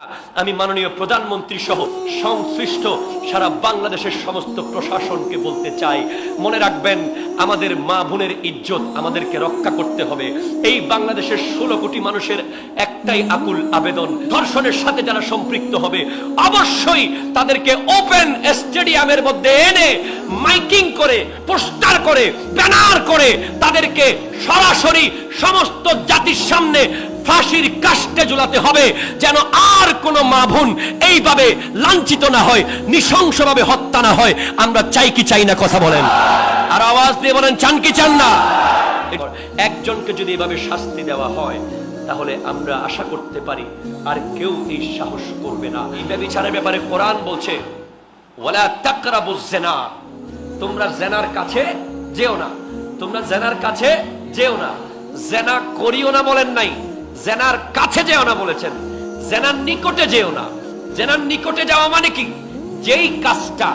আমি মাননীয় প্রধানমন্ত্রী সহ সংশ্লিষ্ট সারা বাংলাদেশের সমস্ত প্রশাসনকে বলতে চাই, মনে রাখবেন আমাদের মা বোনের ইজ্জত আমাদেরকে রক্ষা করতে হবে। এই বাংলাদেশের 16 কোটি মানুষের একটাই আকুল আবেদন, ধর্ষণের সাথে যারা সম্পৃক্ত হবে অবশ্যই তাদেরকে ওপেন স্টেডিয়ামের মধ্যে এনে মাইকিং করে, পোস্টার করে, ব্যানার করে তাদেরকে সরাসরি সমস্ত জাতির সামনে ফাঁসির কাস্টে ঝুলাতে হবে, যেন আর কোনো মা বোন এইভাবে লাঞ্ছিত না হয়, নৃশংসভাবে হত্যা না হয়। আমরা চাই কি চাই না? কথা বলেন, আর আওয়াজ দিয়ে বলেন, চান কি চান না? একজনকে যদি এভাবে শাস্তি দেওয়া হয় তাহলে আমরা আশা করতে পারি আর কেউ এই সাহস করবে না। এই ব্যভিচারের ব্যাপারে কোরআন বলছে, ওয়ালা তাকরাবুজ জিনা, তোমরা জিনার কাছে যেও না, তোমরা জিনার কাছে যেও না। জিনা করিও না বলেন নাই, জেনার কাছে যেও না বলেছেন, জেনার নিকটে যেও না। জেনার নিকটে যাওয়া মানে কি? যেই কাজটা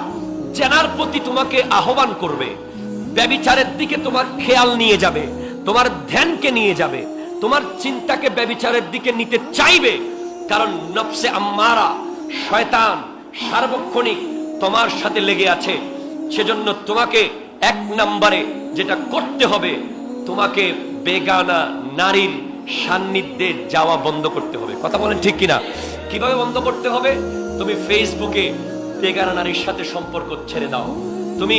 জেনার প্রতি তোমাকে আহ্বান করবে, ব্যভিচারের দিকে তোমার খেয়াল নিয়ে যাবে, তোমার ধ্যানকে নিয়ে যাবে, তোমার চিন্তাকে ব্যভিচারের দিকে নিতে চাইবে, কারণ নফসে আম্মারা, শয়তান সার্বক্ষণিক তোমার সাথে লেগে আছে। সেজন্য তোমাকে এক নম্বরে যেটা করতে হবে, তোমাকে বেগানা নারীর সান্নিধ্যে যাওয়া বন্ধ করতে হবে। কথা বলেন ঠিক কিনা? কিভাবে বন্ধ করতে হবে? তুমি ফেসবুকে বেগানা নারীর সাথে সম্পর্ক ছেড়ে দাও, তুমি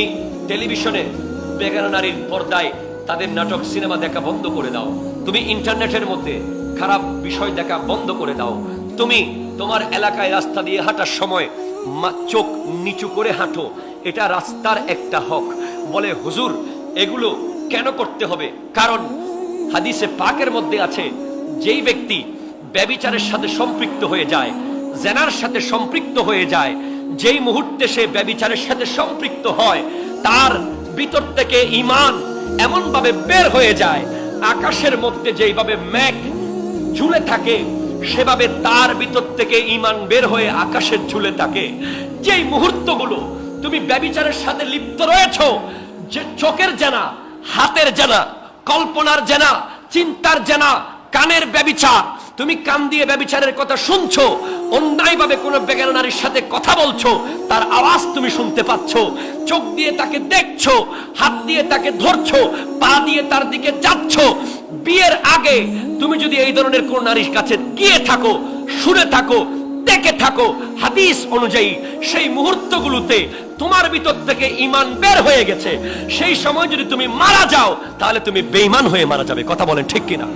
টেলিভিশনে বেগানা নারীর পর্দায় তাদের নাটক সিনেমা দেখা বন্ধ করে দাও, তুমি ইন্টারনেটের মধ্যে খারাপ বিষয় দেখা বন্ধ করে দাও, তুমি তোমার এলাকায় রাস্তা দিয়ে হাঁটার সময় চোখ নিচু করে হাঁটো, এটা রাস্তার একটা হক। বলে হুজুর এগুলো কেন করতে হবে? কারণ হাদিসে পাকের মধ্যে আছে, যেই ব্যক্তি ব্যভিচারের সাথে সম্পৃক্ত হয়ে যায়, জেনার সাথে সম্পৃক্ত হয়ে যায়, যেই মুহূর্তে সে ব্যভিচারের সাথে সম্পৃক্ত হয়, তার ভিতর থেকে ঈমান এমন ভাবে বের হয়ে যায়, আকাশের মধ্যে যেইভাবে মেঘ ঝুলে থাকে সেভাবে তার ভিতর থেকে ঈমান বের হয়ে আকাশের ঝুলে থাকে। যেই মুহূর্তগুলো তুমি ব্যভিচারের সাথে লিপ্ত রয়েছো, যে চোখের জানা, হাতের জানা, কল্পনার জানা, চিন্তার জানা, কানের ব্যভিচার, তুমি কান দিয়ে ব্যভিচারের কথা শুনছো, অন্যায়ভাবে কোনো বেগানা নারীর সাথে কথা বলছো, তার আওয়াজ তুমি শুনতে পাচ্ছ, চোখ দিয়ে তাকে দেখছো, হাত দিয়ে তাকে ধরছো, পা দিয়ে তার দিকে যাচ্ছ। বিয়ের আগে তুমি যদি এই ধরনের কোন নারীর কাছে গিয়ে থাকো, শুনে থাকো, দেখে থাকো, হাদিস অনুযায়ী সেই মুহূর্তগুলোতে তোমার ভিতর থেকে ঈমান বের হয়ে গেছে। সেই সময় যদি তুমি মারা যাও তাহলে তুমি বেঈমান হয়ে মারা যাবে। কথা বলেন ঠিক কিনা?